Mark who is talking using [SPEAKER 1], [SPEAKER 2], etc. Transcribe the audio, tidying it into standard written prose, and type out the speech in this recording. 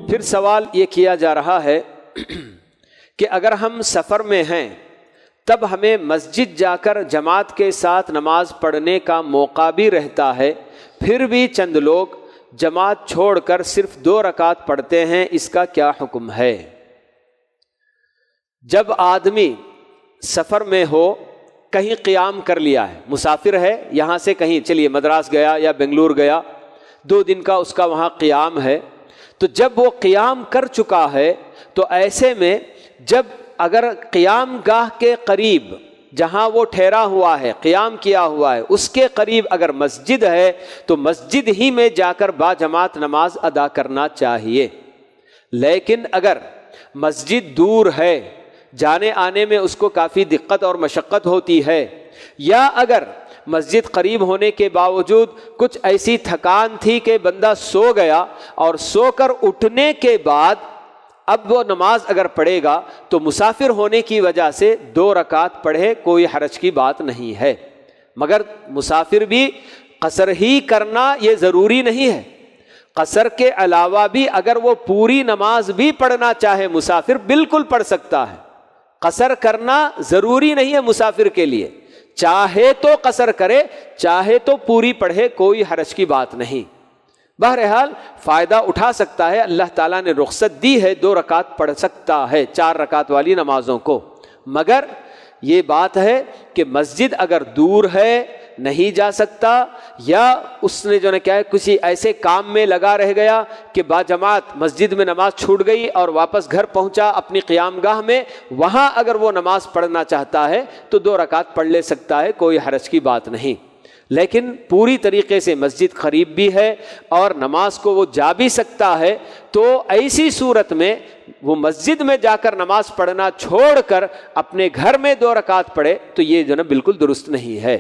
[SPEAKER 1] پھر سوال یہ کیا جا رہا ہے کہ اگر ہم سفر میں ہیں تب ہمیں مسجد جا کر جماعت کے ساتھ نماز پڑھنے کا موقع بھی رہتا ہے، پھر بھی چند لوگ جماعت چھوڑ کر صرف 2 رکعت پڑھتے ہیں، اس کا کیا حکم ہے؟ جب آدمی سفر میں ہو، کہیں قیام کر لیا ہے، مسافر ہے، یہاں سے کہیں چلیے مدراس گیا یا بنگلور گیا، 2 دن کا اس کا وہاں قیام ہے، تو جب وہ قیام کر چکا ہے تو ایسے میں جب اگر قیام گاہ کے قریب جہاں وہ ٹھہرا ہوا ہے، قیام کیا ہوا ہے، اس کے قریب اگر مسجد ہے تو مسجد ہی میں جا کر باجماعت نماز ادا کرنا چاہیے۔ لیکن اگر مسجد دور ہے، جانے آنے میں اس کو کافی دقت اور مشقت ہوتی ہے، یا اگر مسجد قریب ہونے کے باوجود کچھ ایسی تھکان تھی کہ بندہ سو گیا اور سو کر اٹھنے کے بعد اب وہ نماز اگر پڑھے گا تو مسافر ہونے کی وجہ سے 2 رکعت پڑھے، کوئی حرج کی بات نہیں ہے۔ مگر مسافر بھی قصر ہی کرنا یہ ضروری نہیں ہے، قصر کے علاوہ بھی اگر وہ پوری نماز بھی پڑھنا چاہے مسافر بالکل پڑھ سکتا ہے۔ قصر کرنا ضروری نہیں ہے مسافر کے لیے، چاہے تو قصر کرے، چاہے تو پوری پڑھے، کوئی حرج کی بات نہیں۔ بہرحال فائدہ اٹھا سکتا ہے، اللہ تعالیٰ نے رخصت دی ہے، 2 رکعت پڑھ سکتا ہے 4 رکعت والی نمازوں کو۔ مگر یہ بات ہے کہ مسجد اگر دور ہے، نہیں جا سکتا، یا اس نے جو ہے کیا ہے کسی ایسے کام میں لگا رہ گیا کہ باجماعت مسجد میں نماز چھوٹ گئی اور واپس گھر پہنچا اپنی قیام گاہ میں، وہاں اگر وہ نماز پڑھنا چاہتا ہے تو 2 رکعت پڑھ لے سکتا ہے، کوئی حرج کی بات نہیں۔ لیکن پوری طریقے سے مسجد قریب بھی ہے اور نماز کو وہ جا بھی سکتا ہے، تو ایسی صورت میں وہ مسجد میں جا کر نماز پڑھنا چھوڑ کر اپنے گھر میں 2 رکعت پڑھے تو یہ جو ہے بالکل درست نہیں ہے۔